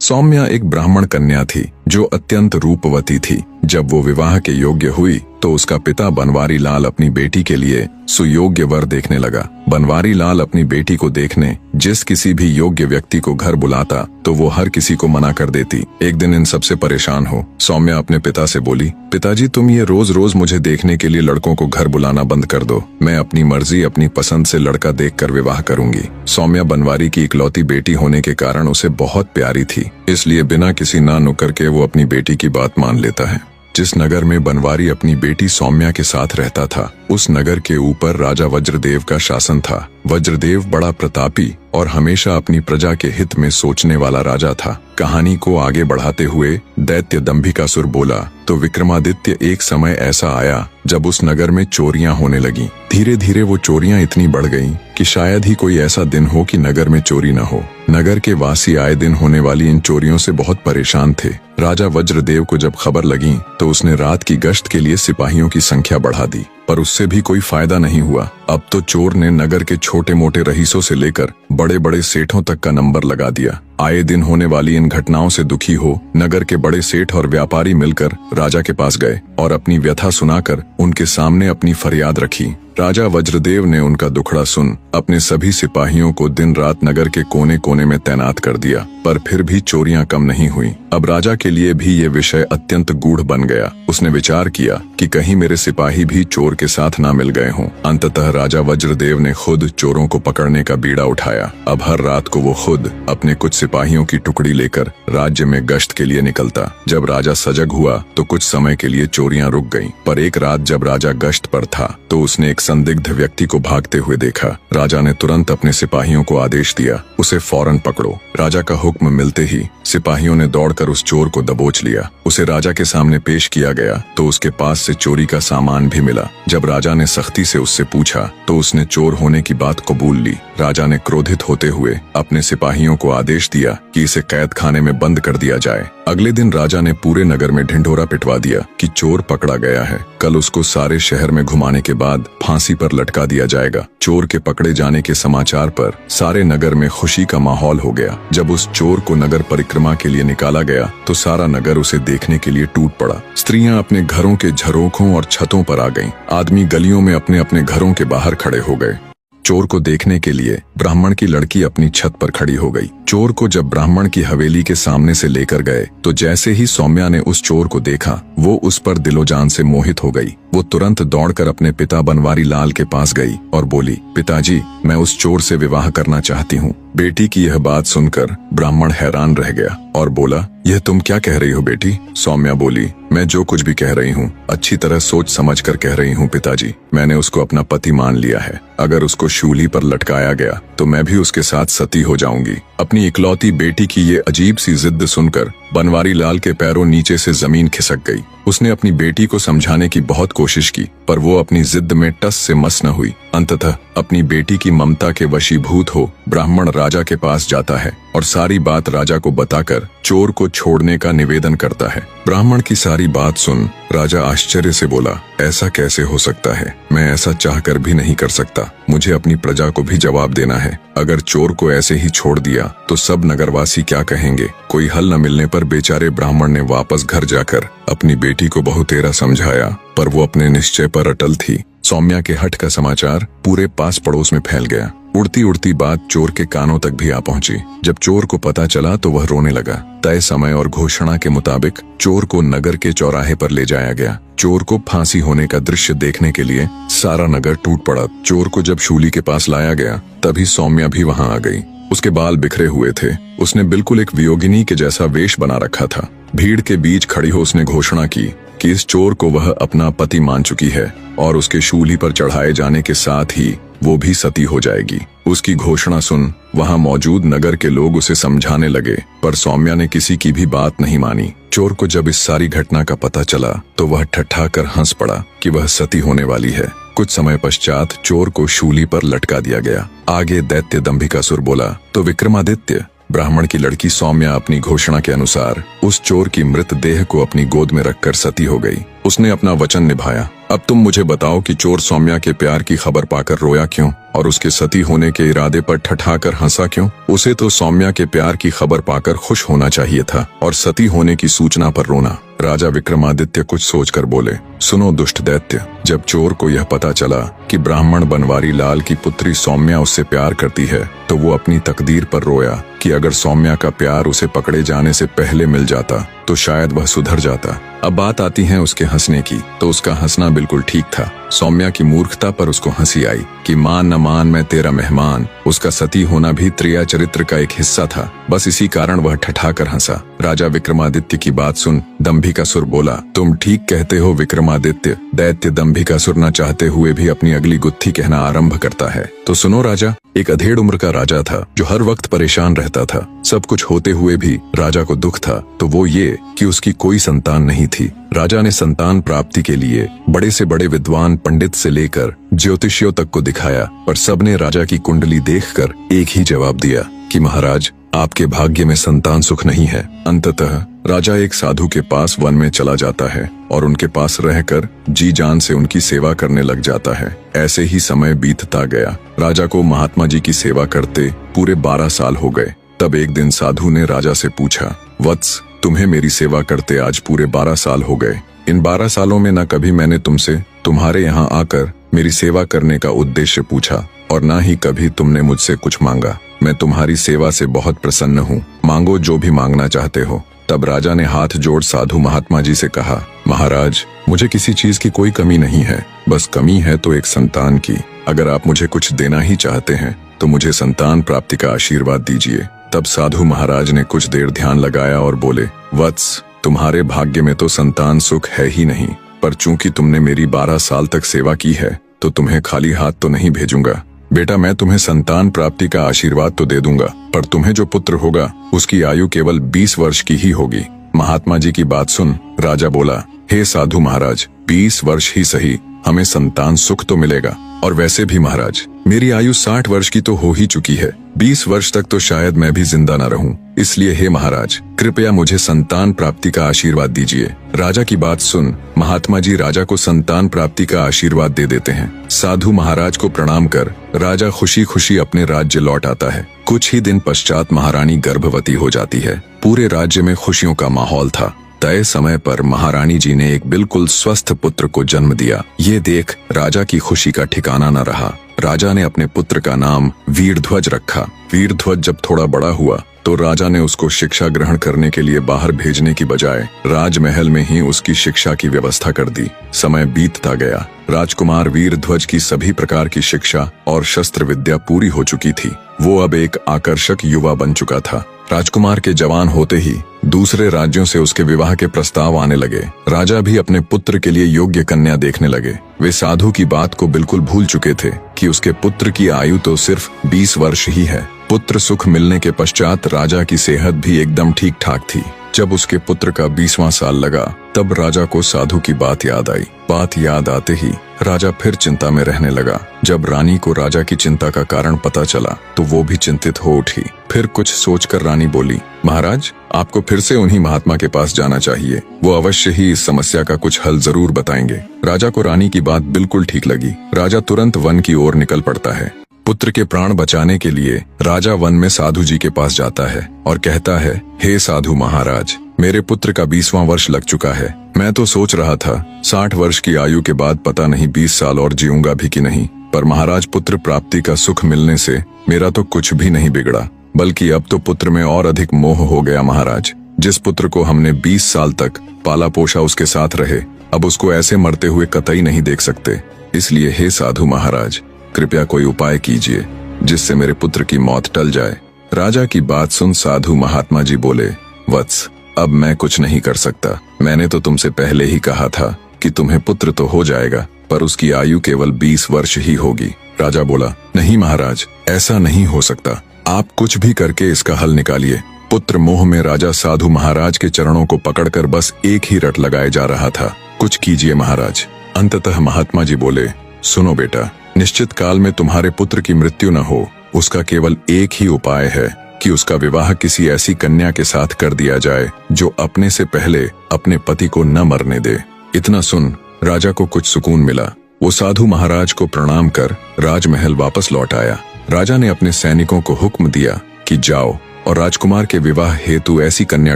सौम्या एक ब्राह्मण कन्या थी जो अत्यंत रूपवती थी। जब वो विवाह के योग्य हुई तो उसका पिता बनवारी लाल अपनी बेटी के लिए सुयोग्य वर देखने लगा। बनवारी लाल अपनी बेटी को देखने जिस किसी भी योग्य व्यक्ति को घर बुलाता तो वो हर किसी को मना कर देती। एक दिन इन सबसे परेशान हो सौम्या अपने पिता से बोली, पिताजी तुम ये रोज रोज मुझे देखने के लिए लड़कों को घर बुलाना बंद कर दो। मैं अपनी मर्जी अपनी पसंद से लड़का देखकर विवाह करूंगी। सौम्या बनवारी की इकलौती बेटी होने के कारण उसे बहुत प्यारी थी, इसलिए बिना किसी ना नुकर के वो अपनी बेटी की बात मान लेता है। जिस नगर में बनवारी अपनी बेटी सौम्या के साथ रहता था उस नगर के ऊपर राजा वज्रदेव का शासन था। वज्रदेव बड़ा प्रतापी और हमेशा अपनी प्रजा के हित में सोचने वाला राजा था। कहानी को आगे बढ़ाते हुए दैत्य दंभिकासुर बोला, तो विक्रमादित्य एक समय ऐसा आया जब उस नगर में चोरियां होने लगी। धीरे धीरे वो चोरियां इतनी बढ़ गईं कि शायद ही कोई ऐसा दिन हो कि नगर में चोरी न हो। नगर के वासी आए दिन होने वाली इन चोरियों से बहुत परेशान थे। राजा वज्रदेव को जब खबर लगी तो उसने रात की गश्त के लिए सिपाहियों की संख्या बढ़ा दी, पर उससे भी कोई फायदा नहीं हुआ। अब तो चोर ने नगर के छोटे मोटे रईसों से लेकर बड़े बड़े सेठों तक का नंबर लगा दिया। आए दिन होने वाली इन घटनाओं से दुखी हो नगर के बड़े सेठ और व्यापारी मिलकर राजा के पास गए और अपनी व्यथा सुनाकर उनके सामने अपनी फरियाद रखी। राजा वज्रदेव ने उनका दुखड़ा सुन अपने सभी सिपाहियों को दिन रात नगर के कोने कोने में तैनात कर दिया, पर फिर भी चोरियां कम नहीं हुई। अब राजा के लिए भी ये विषय अत्यंत गूढ़ बन गया। उसने विचार किया कि कहीं मेरे सिपाही भी चोर के साथ ना मिल गए हों। अंततः राजा वज्रदेव ने खुद चोरों को पकड़ने का बीड़ा उठाया। अब हर रात को वो खुद अपने कुछ सिपाहियों की टुकड़ी लेकर राज्य में गश्त के लिए निकलता। जब राजा सजग हुआ तो कुछ समय के लिए चोरियां रुक गईं, पर एक रात जब राजा गश्त पर था तो उसने एक संदिग्ध व्यक्ति को भागते हुए देखा। राजा ने तुरंत अपने सिपाहियों को आदेश दिया, उसे फौरन पकड़ो। राजा का हुक्म मिलते ही सिपाहियों ने दौड़कर उस चोर को दबोच लिया। उसे राजा के सामने पेश किया गया तो उसके पास से चोरी का सामान भी मिला। जब राजा ने सख्ती से उससे पूछा तो उसने चोर होने की बात कबूल ली। राजा ने क्रोधित होते हुए अपने सिपाहियों को आदेश दिया कि इसे कैद खाने में बंद कर दिया जाए। अगले दिन राजा ने पूरे नगर में ढिंढोरा पिटवा दिया कि चोर पकड़ा गया है। कल उसको सारे शहर में घुमाने के बाद फांसी पर लटका दिया जाएगा। चोर के पकड़े जाने के समाचार पर सारे नगर में खुशी का माहौल हो गया। जब उस चोर को नगर परिक्रमा के लिए निकाला गया तो सारा नगर उसे देखने के लिए टूट पड़ा। स्त्रियां अपने घरों के झरोखों और छतों पर आ गईं। आदमी गलियों में अपने अपने घरों के बाहर खड़े हो गए। चोर को देखने के लिए ब्राह्मण की लड़की अपनी छत पर खड़ी हो गई। चोर को जब ब्राह्मण की हवेली के सामने से लेकर गए तो जैसे ही सौम्या ने उस चोर को देखा वो उस पर दिलोजान से मोहित हो गई। वो तुरंत दौड़कर अपने पिता बनवारी लाल के पास गई और बोली, पिताजी मैं उस चोर से विवाह करना चाहती हूँ। बेटी की यह बात सुनकर ब्राह्मण हैरान रह गया और बोला, यह तुम क्या कह रही हो बेटी? सौम्या बोली, मैं जो कुछ भी कह रही हूँ अच्छी तरह सोच समझ कर कह रही हूँ पिताजी। मैंने उसको अपना पति मान लिया है। अगर उसको शूली पर लटकाया गया तो मैं भी उसके साथ सती हो जाऊंगी। अपनी इकलौती बेटी की ये अजीब सी जिद सुनकर बनवारी लाल के पैरों नीचे से जमीन खिसक गई। उसने अपनी बेटी को समझाने की बहुत कोशिश की पर वो अपनी जिद में टस से मस न हुई। अंततः अपनी बेटी की ममता के वशीभूत हो ब्राह्मण राजा के पास जाता है और सारी बात राजा को बताकर चोर को छोड़ने का निवेदन करता है। ब्राह्मण की सारी बात सुन राजा आश्चर्य से बोला, ऐसा कैसे हो सकता है? मैं ऐसा चाहकर भी नहीं कर सकता। मुझे अपनी प्रजा को भी जवाब देना है। अगर चोर को ऐसे ही छोड़ दिया तो सब नगरवासी क्या कहेंगे? कोई हल न मिलने पर बेचारे ब्राह्मण ने वापस घर जाकर अपनी बेटी को बहुतेरा समझाया, पर वो अपने निश्चय पर अटल थी। सौम्या के हठ का समाचार पूरे पास पड़ोस में फैल गया। उड़ती उड़ती बात चोर के कानों तक भी आ पहुंची। जब चोर को पता चला तो वह रोने लगा। तय समय और घोषणा के मुताबिक चोर को नगर के चौराहे पर ले जाया गया। चोर को फांसी होने का दृश्य देखने के लिए सारा नगर टूट पड़ा। चोर को जब शूली के पास लाया गया तभी सौम्या भी वहां आ गई। उसके बाल बिखरे हुए थे। उसने बिल्कुल एक वियोगिनी के जैसा वेश बना रखा था। भीड़ के बीच खड़ी हो उसने घोषणा की कि इस चोर को वह अपना पति मान चुकी है और उसके शूली पर चढ़ाए जाने के साथ ही वो भी सती हो जाएगी। उसकी घोषणा सुन वहां मौजूद नगर के लोग उसे समझाने लगे, पर सौम्या ने किसी की भी बात नहीं मानी। चोर को जब इस सारी घटना का पता चला तो वह ठठाकर हंस पड़ा कि वह सती होने वाली है। कुछ समय पश्चात चोर को शूली पर लटका दिया गया। आगे दैत्य दंभिकासुर बोला, तो विक्रमादित्य ब्राह्मण की लड़की सौम्या अपनी घोषणा के अनुसार उस चोर की मृत देह को अपनी गोद में रखकर सती हो गई। उसने अपना वचन निभाया। अब तुम मुझे बताओ कि चोर सौम्या के प्यार की खबर पाकर रोया क्यों और उसके सती होने के इरादे पर ठठाकर हंसा क्यों? उसे तो सौम्या के प्यार की खबर पाकर खुश होना चाहिए था और सती होने की सूचना पर रोना। राजा विक्रमादित्य कुछ सोचकर बोले, सुनो दुष्ट दैत्य, जब चोर को यह पता चला कि ब्राह्मण बनवारी लाल की पुत्री सौम्या उससे प्यार करती है तो वो अपनी तकदीर पर रोया कि अगर सौम्या का प्यार उसे पकड़े जाने से पहले मिल जाता तो शायद वह सुधर जाता। अब बात आती है उसके हंसने की, तो उसका हंसना बिल्कुल ठीक था। सौम्या की मूर्खता पर उसको हंसी आई कि मान न मान मैं तेरा मेहमान। उसका सती होना भी त्रिया चरित्र का एक हिस्सा था, बस इसी कारण वह ठठाकर हंसा। राजा विक्रमादित्य की बात सुन दंभिकासुर बोला, तुम ठीक कहते हो विक्रमादित्य। दैत्य दंभिकासुर न चाहते हुए भी अपनी अगली गुत्थी कहना आरंभ करता है। तो सुनो राजा, एक अधेड़ उम्र का राजा था जो हर वक्त परेशान रहता था। सब कुछ होते हुए भी राजा को दुख था, तो वो ये कि उसकी कोई संतान नहीं थी। राजा ने संतान प्राप्ति के लिए बड़े से बड़े विद्वान पंडित से लेकर ज्योतिषियों तक को दिखाया, पर सबने राजा की कुंडली देखकर एक ही जवाब दिया कि महाराज, आपके भाग्य में संतान सुख नहीं है। अंततः राजा एक साधु के पास वन में चला जाता है और उनके पास रहकर जी जान से उनकी सेवा करने लग जाता है। ऐसे ही समय बीतता गया। राजा को महात्मा जी की सेवा करते पूरे 12 साल हो गए। तब एक दिन साधु ने राजा से पूछा, वत्स, तुम्हें मेरी सेवा करते आज पूरे 12 साल हो गए। इन 12 सालों में न कभी मैंने तुमसे तुम्हारे यहाँ आकर मेरी सेवा करने का उद्देश्य पूछा और न ही कभी तुमने मुझसे कुछ मांगा। मैं तुम्हारी सेवा से बहुत प्रसन्न हूँ, मांगो जो भी मांगना चाहते हो। तब राजा ने हाथ जोड़ साधु महात्मा जी से कहा, महाराज, मुझे किसी चीज की कोई कमी नहीं है, बस कमी है तो एक संतान की। अगर आप मुझे कुछ देना ही चाहते हैं तो मुझे संतान प्राप्ति का आशीर्वाद दीजिए। तब साधु महाराज ने कुछ देर ध्यान लगाया और बोले, वत्स, तुम्हारे भाग्य में तो संतान सुख है ही नहीं, पर चूंकि तुमने मेरी 12 साल तक सेवा की है तो तुम्हें खाली हाथ तो नहीं भेजूंगा। बेटा, मैं तुम्हें संतान प्राप्ति का आशीर्वाद तो दे दूंगा, पर तुम्हें जो पुत्र होगा उसकी आयु केवल 20 वर्ष की ही होगी। महात्मा जी की बात सुन राजा बोला, हे साधु महाराज, 20 वर्ष ही सही, हमें संतान सुख तो मिलेगा। और वैसे भी महाराज, मेरी आयु 60 वर्ष की तो हो ही चुकी है। 20 वर्ष तक तो शायद मैं भी जिंदा न रहूं। इसलिए हे महाराज, कृपया मुझे संतान प्राप्ति का आशीर्वाद दीजिए। राजा की बात सुन महात्मा जी राजा को संतान प्राप्ति का आशीर्वाद दे देते हैं। साधु महाराज को प्रणाम कर राजा खुशी खुशी अपने राज्य लौट आता है। कुछ ही दिन पश्चात महारानी गर्भवती हो जाती है। पूरे राज्य में खुशियों का माहौल था। तय समय पर महारानी जी ने एक बिल्कुल स्वस्थ पुत्र को जन्म दिया। ये देख राजा की खुशी का ठिकाना न रहा। राजा ने अपने पुत्र का नाम वीरध्वज रखा। वीरध्वज जब थोड़ा बड़ा हुआ तो राजा ने उसको शिक्षा ग्रहण करने के लिए बाहर भेजने की बजाय राजमहल में ही उसकी शिक्षा की व्यवस्था कर दी। समय बीतता गया। राजकुमार वीरध्वज की सभी प्रकार की शिक्षा और शस्त्र विद्या पूरी हो चुकी थी। वो अब एक आकर्षक युवा बन चुका था। राजकुमार के जवान होते ही दूसरे राज्यों से उसके विवाह के प्रस्ताव आने लगे। राजा भी अपने पुत्र के लिए योग्य कन्या देखने लगे। वे साधु की बात को बिल्कुल भूल चुके थे कि उसके पुत्र की आयु तो सिर्फ 20 वर्ष ही है। पुत्र सुख मिलने के पश्चात राजा की सेहत भी एकदम ठीक ठाक थी। जब उसके पुत्र का 20वां साल लगा तब राजा को साधु की बात याद आई। बात याद आते ही राजा फिर चिंता में रहने लगा। जब रानी को राजा की चिंता का कारण पता चला तो वो भी चिंतित हो उठी। फिर कुछ सोचकर रानी बोली, महाराज, आपको फिर से उन्हीं महात्मा के पास जाना चाहिए। वो अवश्य ही इस समस्या का कुछ हल जरूर बताएंगे। राजा को रानी की बात बिल्कुल ठीक लगी। राजा तुरंत वन की ओर निकल पड़ता है। पुत्र के प्राण बचाने के लिए राजा वन में साधु जी के पास जाता है और कहता है, हे साधु महाराज, मेरे पुत्र का 20वां वर्ष लग चुका है। मैं तो सोच रहा था 60 वर्ष की आयु के बाद पता नहीं 20 साल और जीऊंगा भी कि नहीं, पर महाराज, पुत्र प्राप्ति का सुख मिलने से मेरा तो कुछ भी नहीं बिगड़ा, बल्कि अब तो पुत्र में और अधिक मोह हो गया। महाराज, जिस पुत्र को हमने 20 साल तक पाला पोषा उसके साथ रहे, अब उसको ऐसे मरते हुए कतई नहीं देख सकते। इसलिए हे साधु महाराज, कृपया कोई उपाय कीजिए जिससे मेरे पुत्र की मौत टल जाए। राजा की बात सुन साधु महात्मा जी बोले, वत्स, अब मैं कुछ नहीं कर सकता। मैंने तो तुमसे पहले ही कहा था कि तुम्हें पुत्र तो हो जाएगा, पर उसकी आयु केवल 20 वर्ष ही होगी। राजा बोला, नहीं महाराज, ऐसा नहीं हो सकता। आप कुछ भी करके इसका हल निकालिए। पुत्र मोह में राजा साधु महाराज के चरणों को पकड़कर बस एक ही रट लगाए जा रहा था, कुछ कीजिए महाराज। अंततः महात्मा जी बोले, सुनो बेटा, निश्चित काल में तुम्हारे पुत्र की मृत्यु न हो, उसका केवल एक ही उपाय है कि उसका विवाह किसी ऐसी कन्या के साथ कर दिया जाए जो अपने से पहले अपने पति को न मरने दे। इतना सुन राजा को कुछ सुकून मिला। वो साधु महाराज को प्रणाम कर राजमहल वापस लौट आया। राजा ने अपने सैनिकों को हुक्म दिया कि जाओ और राजकुमार के विवाह हेतु ऐसी कन्या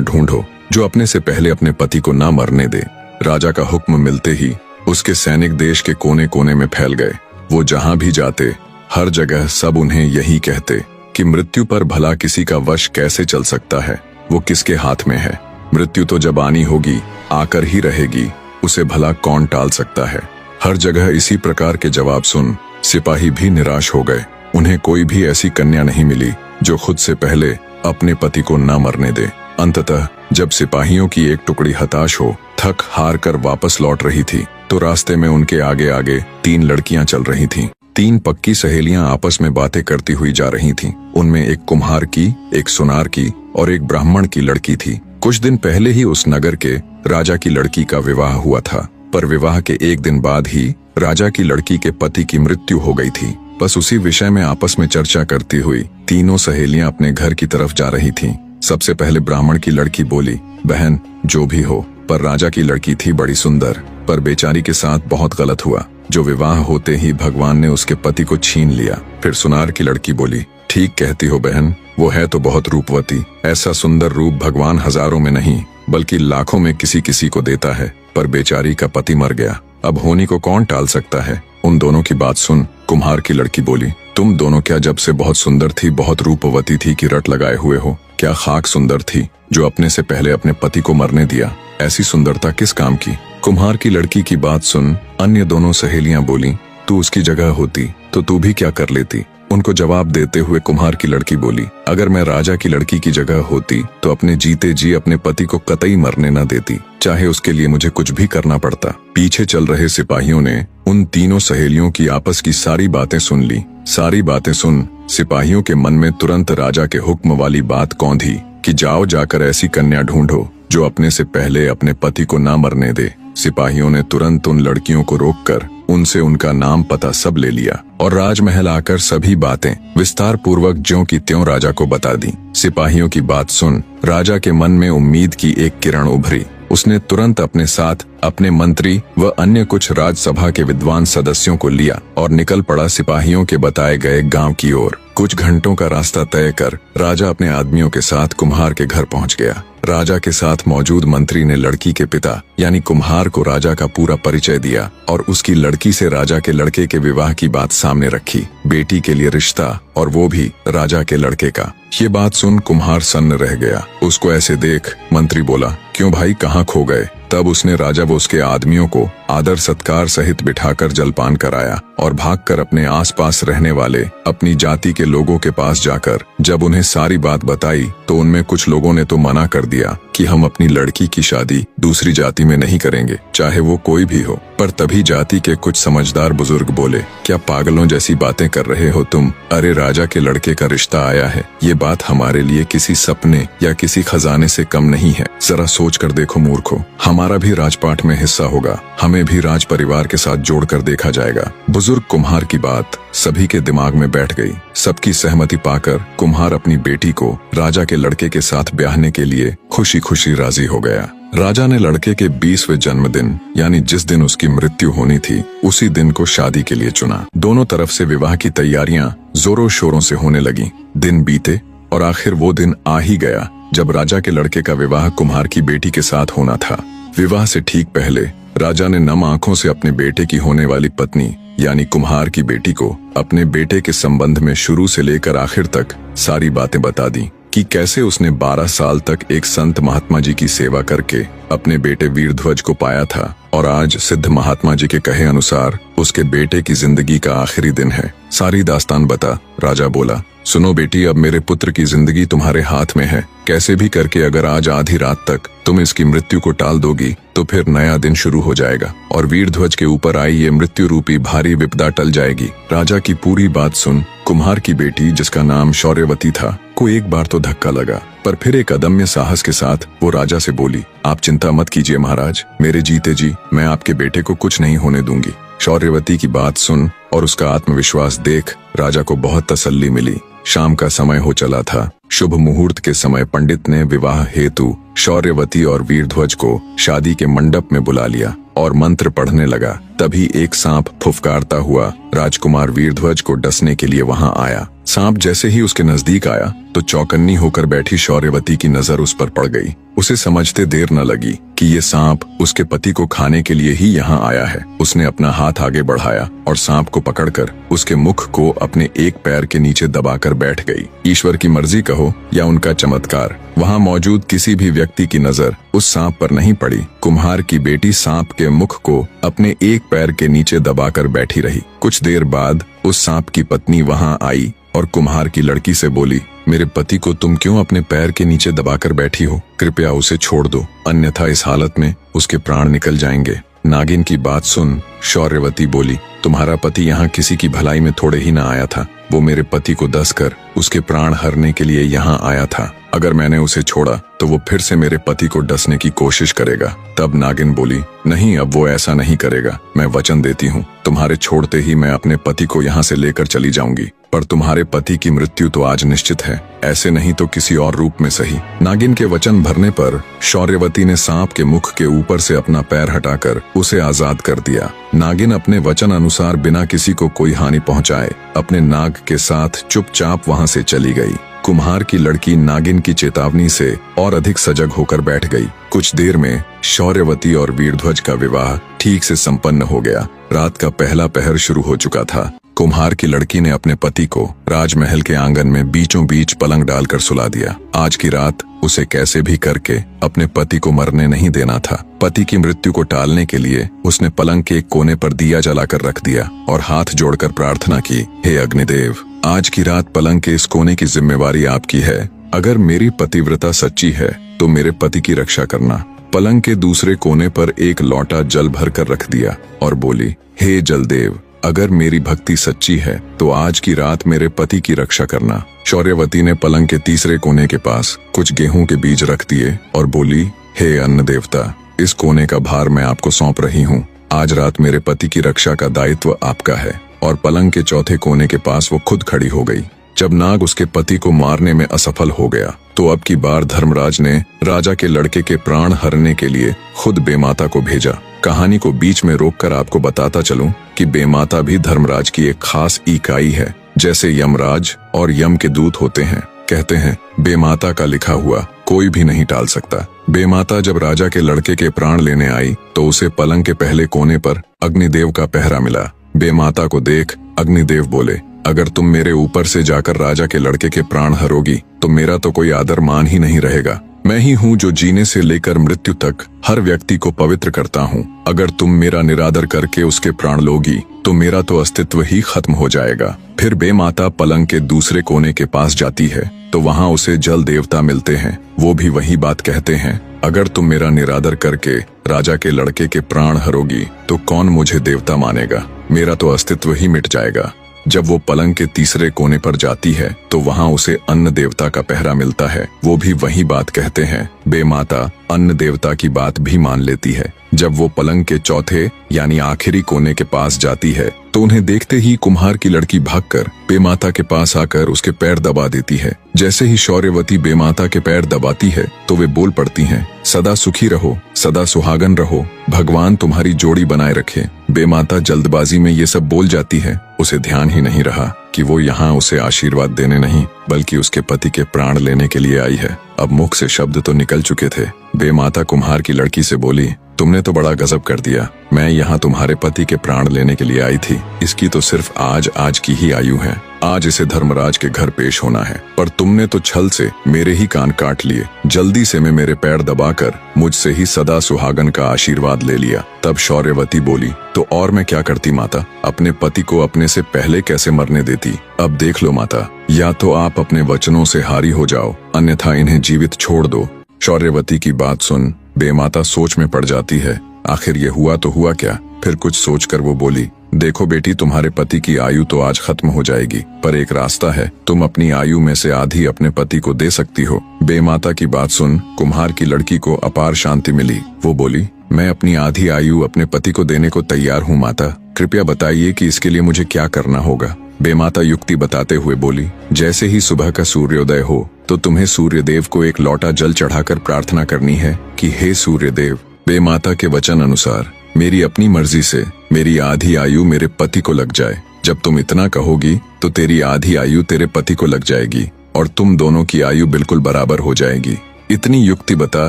ढूंढो जो अपने से पहले अपने पति को ना मरने दे। राजा का हुक्म मिलते ही उसके सैनिक देश के कोने कोने में फैल गए। वो जहां भी जाते हर जगह सब उन्हें यही कहते कि मृत्यु पर भला किसी का वश कैसे चल सकता है, वो किसके हाथ में है। मृत्यु तो जब आनी होगी आकर ही रहेगी, उसे भला कौन टाल सकता है। हर जगह इसी प्रकार के जवाब सुन सिपाही भी निराश हो गए। उन्हें कोई भी ऐसी कन्या नहीं मिली जो खुद से पहले अपने पति को न मरने दे। अंततः जब सिपाहियों की एक टुकड़ी हताश हो थक हार कर वापस लौट रही थी तो रास्ते में उनके आगे आगे 3 लड़कियां चल रही थीं। 3 पक्की सहेलियां आपस में बातें करती हुई जा रही थीं। उनमें एक कुम्हार की, एक सुनार की और एक ब्राह्मण की लड़की थी। कुछ दिन पहले ही उस नगर के राजा की लड़की का विवाह हुआ था, पर विवाह के 1 दिन बाद ही राजा की लड़की के पति की मृत्यु हो गई थी। बस उसी विषय में आपस में चर्चा करती हुई तीनों सहेलियां अपने घर की तरफ जा रही थीं। सबसे पहले ब्राह्मण की लड़की बोली, बहन जो भी हो, पर राजा की लड़की थी बड़ी सुंदर, पर बेचारी के साथ बहुत गलत हुआ जो विवाह होते ही भगवान ने उसके पति को छीन लिया। फिर सुनार की लड़की बोली, ठीक कहती हो बहन, वो है तो बहुत रूपवती। ऐसा सुंदर रूप भगवान हजारों में नहीं बल्कि लाखों में किसी किसी को देता है, पर बेचारी का पति मर गया, अब होनी को कौन टाल सकता है। उन दोनों की बात सुन कुम्हार की लड़की बोली, तुम दोनों क्या जब से बहुत सुंदर थी, बहुत रूपवती थी कि रट लगाए हुए हो? क्या खाक सुंदर थी जो अपने से पहले अपने पति को मरने दिया? ऐसी सुंदरता किस काम की? कुम्हार की लड़की की बात सुन अन्य दोनों सहेलियां बोली, तू उसकी जगह होती तो तू भी क्या कर लेती। उनको जवाब देते हुए कुम्हार की लड़की बोली, अगर मैं राजा की लड़की की जगह होती तो अपने जीते जी अपने पति को कतई मरने न देती, चाहे उसके लिए मुझे कुछ भी करना पड़ता। पीछे चल रहे सिपाहियों ने उन तीनों सहेलियों की आपस की सारी बातें सुन ली। सारी बातें सुन सिपाहियों के मन में तुरंत राजा के हुक्म वाली बात कौंधी कि जाओ जाकर ऐसी कन्या ढूंढो जो अपने से पहले अपने पति को ना मरने दे। सिपाहियों ने तुरंत उन लड़कियों को रोककर उनसे उनका नाम पता सब ले लिया और राजमहल आकर सभी बातें विस्तार पूर्वक ज्यों की त्यों राजा को बता दी। सिपाहियों की बात सुन राजा के मन में उम्मीद की एक किरण उभरी। उसने तुरंत अपने साथ अपने मंत्री व अन्य कुछ राज्यसभा के विद्वान सदस्यों को लिया और निकल पड़ा सिपाहियों के बताए गए गांव की ओर। कुछ घंटों का रास्ता तय कर राजा अपने आदमियों के साथ कुम्हार के घर पहुंच गया। राजा के साथ मौजूद मंत्री ने लड़की के पिता यानी कुम्हार को राजा का पूरा परिचय दिया और उसकी लड़की से राजा के लड़के के विवाह की बात सामने रखी। बेटी के लिए रिश्ता और वो भी राजा के लड़के का। ये बात सुन कुम्हार सन्न रह गया। उसको ऐसे देख मंत्री बोला, क्यों भाई कहाँ खो गए? तब उसने राजा व उसके आदमियों को आदर सत्कार सहित बिठाकर जलपान कराया और भागकर अपने आसपास रहने वाले अपनी जाति के लोगों के पास जाकर जब उन्हें सारी बात बताई तो उनमें कुछ लोगों ने तो मना कर दिया कि हम अपनी लड़की की शादी दूसरी जाति में नहीं करेंगे, चाहे वो कोई भी हो। पर तभी जाति के कुछ समझदार बुजुर्ग बोले, क्या पागलों जैसी बातें कर रहे हो तुम? अरे राजा के लड़के का रिश्ता आया है, ये बात हमारे लिए किसी सपने या किसी खजाने से कम नहीं है। जरा सोच कर देखो मूर्खों, हमारा भी राजपाट में हिस्सा होगा, हमें भी राज परिवार के साथ जोड़कर देखा जाएगा। बुजुर्ग कुम्हार की बात सभी के दिमाग में बैठ गई। सबकी सहमति पाकर कुम्हार अपनी बेटी को राजा के लड़के के साथ ब्याहने के लिए खुशी खुशी राजी हो गया। राजा ने लड़के के 20वें जन्मदिन यानी जिस दिन उसकी मृत्यु होनी थी उसी दिन को शादी के लिए चुना। दोनों तरफ से विवाह की तैयारियां जोरों शोरों से होने लगी। दिन बीते और आखिर वो दिन आ ही गया जब राजा के लड़के का विवाह कुम्हार की बेटी के साथ होना था। विवाह से ठीक पहले राजा ने नम आंखों से अपने बेटे की होने वाली पत्नी यानी कुम्हार की बेटी को अपने बेटे के संबंध में शुरू से लेकर आखिर तक सारी बातें बता दी कि कैसे उसने 12 साल तक एक संत महात्मा जी की सेवा करके अपने बेटे वीरध्वज को पाया था और आज सिद्ध महात्मा जी के कहे अनुसार उसके बेटे की जिंदगी का आखिरी दिन है। सारी दास्तान बता। राजा बोला, सुनो बेटी, अब मेरे पुत्र की जिंदगी तुम्हारे हाथ में है। कैसे भी करके अगर आज आधी रात तक तुम इसकी मृत्यु को टाल दोगी तो फिर नया दिन शुरू हो जाएगा और वीरध्वज के ऊपर आई ये मृत्यु रूपी भारी विपदा टल जाएगी। राजा की पूरी बात सुन कुम्हार की बेटी, जिसका नाम शौर्यवती था, को एक बार तो धक्का लगा, पर फिर एक अदम्य साहस के साथ वो राजा से बोली, आप चिंता मत कीजिए महाराज, मेरे जीते जी मैं आपके बेटे को कुछ नहीं होने दूंगी। शौर्यवती की बात सुन और उसका आत्मविश्वास देख राजा को बहुत तसल्ली मिली। शाम का समय हो चला था। शुभ मुहूर्त के समय पंडित ने विवाह हेतु शौर्यवती और वीरध्वज को शादी के मंडप में बुला लिया और मंत्र पढ़ने लगा। तभी एक सांप फुफकारता हुआ राजकुमार वीरध्वज को डसने के लिए वहां आया। सांप जैसे ही उसके नजदीक आया तो चौकन्नी होकर बैठी शौर्यवती की नजर उस पर पड़ गई। उसे समझते देर न लगी कि ये सांप उसके पति को खाने के लिए ही यहाँ आया है। उसने अपना हाथ आगे बढ़ाया और सांप को पकड़कर उसके मुख को अपने एक पैर के नीचे दबाकर बैठ गई। ईश्वर की मर्जी कहो या उनका चमत्कार, वहाँ मौजूद किसी भी व्यक्ति की नजर उस सांप पर नहीं पड़ी। कुम्हार की बेटी सांप के मुख को अपने एक पैर के नीचे दबाकर बैठी रही। कुछ देर बाद उस सांप की पत्नी वहां आई और कुम्हार की लड़की से बोली, मेरे पति को तुम क्यों अपने पैर के नीचे दबाकर बैठी हो? कृपया उसे छोड़ दो, अन्यथा इस हालत में उसके प्राण निकल जाएंगे। नागिन की बात सुन शौर्यवती बोली, तुम्हारा पति यहाँ किसी की भलाई में थोड़े ही न आया था। वो मेरे पति को डसकर उसके प्राण हरने के लिए यहाँ आया था। अगर मैंने उसे छोड़ा तो वो फिर से मेरे पति को डसने की कोशिश करेगा। तब नागिन बोली, नहीं, अब वो ऐसा नहीं करेगा। मैं वचन देती हूँ, तुम्हारे छोड़ते ही मैं अपने पति को यहाँ से लेकर चली जाऊंगी। पर तुम्हारे पति की मृत्यु तो आज निश्चित है, ऐसे नहीं तो किसी और रूप में सही। नागिन के वचन भरने पर शौर्यवती ने सांप के मुख के ऊपर से अपना पैर हटाकर उसे आजाद कर दिया। नागिन अपने वचन अनुसार बिना किसी को कोई हानि पहुंचाए अपने नाग के साथ चुपचाप वहां से चली गई। कुम्हार की लड़की नागिन की चेतावनी से और अधिक सजग होकर बैठ गई। कुछ देर में शौर्यवती और वीरध्वज का विवाह ठीक से संपन्न हो गया। रात का पहला पहर शुरू हो चुका था। कुम्हार की लड़की ने अपने पति को राजमहल के आंगन में बीचों बीच पलंग डालकर सुला दिया। आज की रात उसे कैसे भी करके अपने पति को मरने नहीं देना था। पति की मृत्यु को टालने के लिए उसने पलंग के एक कोने पर दिया जलाकर रख दिया और हाथ जोड़कर प्रार्थना की, हे अग्निदेव, आज की रात पलंग के इस कोने की जिम्मेवारी आपकी है। अगर मेरी पतिव्रता सच्ची है तो मेरे पति की रक्षा करना। पलंग के दूसरे कोने पर एक लोटा जल भरकर रख दिया और बोली, हे जलदेव, अगर मेरी भक्ति सच्ची है तो आज की रात मेरे पति की रक्षा करना। शौर्यवती ने पलंग के तीसरे कोने के पास कुछ गेहूं के बीज रख दिए और बोली, हे अन्न देवता, इस कोने का भार मैं आपको सौंप रही हूँ। आज रात मेरे पति की रक्षा का दायित्व आपका है। और पलंग के चौथे कोने के पास वो खुद खड़ी हो गई। जब नाग उसके पति को मारने में असफल हो गया तो अब की बार धर्मराज ने राजा के लड़के के प्राण हरने के लिए खुद बेमाता को भेजा। कहानी को बीच में रोककर आपको बताता चलूं कि बेमाता भी धर्मराज की एक खास इकाई है। जैसे यमराज और यम के दूत होते हैं, कहते हैं बेमाता का लिखा हुआ कोई भी नहीं टाल सकता। बेमाता जब राजा के लड़के के प्राण लेने आई तो उसे पलंग के पहले कोने पर अग्निदेव का पहरा मिला। बेमाता को देख अग्निदेव बोले, अगर तुम मेरे ऊपर से जाकर राजा के लड़के के प्राण हरोगी तो मेरा तो कोई आदर मान ही नहीं रहेगा। मैं ही हूँ जो जीने से लेकर मृत्यु तक हर व्यक्ति को पवित्र करता हूँ। अगर तुम मेरा निरादर करके उसके प्राण लोगी तो मेरा तो अस्तित्व ही खत्म हो जाएगा। फिर बेमाता पलंग के दूसरे कोने के पास जाती है तो वहाँ उसे जल देवता मिलते हैं। वो भी वही बात कहते हैं, अगर तुम मेरा निरादर करके राजा के लड़के के प्राण हरोगी तो कौन मुझे देवता मानेगा, मेरा तो अस्तित्व ही मिट जाएगा। जब वो पलंग के तीसरे कोने पर जाती है तो वहाँ उसे अन्न देवता का पहरा मिलता है। वो भी वही बात कहते हैं। बेमाता अन्न देवता की बात भी मान लेती है। जब वो पलंग के चौथे यानी आखिरी कोने के पास जाती है तो उन्हें देखते ही कुम्हार की लड़की भागकर बेमाता के पास आकर उसके पैर दबा देती है। जैसे ही शौर्यवती बेमाता के पैर दबाती है तो वे बोल पड़ती हैं, सदा सुखी रहो, सदा सुहागन रहो, भगवान तुम्हारी जोड़ी बनाए रखे। बेमाता जल्दबाजी में ये सब बोल जाती है। उसे ध्यान ही नहीं रहा कि वो यहाँ उसे आशीर्वाद देने नहीं बल्कि उसके पति के प्राण लेने के लिए आई है। अब मुख से शब्द तो निकल चुके थे। बेमाता कुम्हार की लड़की से बोली, तुमने तो बड़ा गजब कर दिया। मैं यहाँ तुम्हारे पति के प्राण लेने के लिए आई थी। इसकी तो सिर्फ आज की ही आयु है। आज इसे धर्मराज के घर पेश होना है, पर तुमने तो छल से मेरे ही कान काट लिए। जल्दी से मैं मेरे पैर दबाकर मुझसे ही सदा सुहागन का आशीर्वाद ले लिया। तब शौर्यवती बोली, तो और मैं क्या करती माता, अपने पति को अपने से पहले कैसे मरने देती। अब देख लो माता, या तो आप अपने वचनों से हारी हो जाओ, अन्यथा इन्हें जीवित छोड़ दो। शौर्यवती की बात सुन बेमाता सोच में पड़ जाती है। आखिर ये हुआ तो हुआ क्या। फिर कुछ सोचकर वो बोली, देखो बेटी, तुम्हारे पति की आयु तो आज खत्म हो जाएगी, पर एक रास्ता है। तुम अपनी आयु में से आधी अपने पति को दे सकती हो। बेमाता की बात सुन कुम्हार की लड़की को अपार शांति मिली। वो बोली, मैं अपनी आधी आयु अपने पति को देने को तैयार हूँ माता। कृपया बताइए कि इसके लिए मुझे क्या करना होगा। बेमाता युक्ति बताते हुए बोली, जैसे ही सुबह का सूर्योदय हो तो तुम्हें सूर्यदेव को एक लोटा जल चढ़ाकर प्रार्थना करनी है कि हे सूर्यदेव, बेमाता के वचन अनुसार मेरी अपनी मर्जी से मेरी आधी आयु मेरे पति को लग जाए। जब तुम इतना कहोगी तो तेरी आधी आयु तेरे पति को लग जाएगी और तुम दोनों की आयु बिल्कुल बराबर हो जाएगी। इतनी युक्ति बता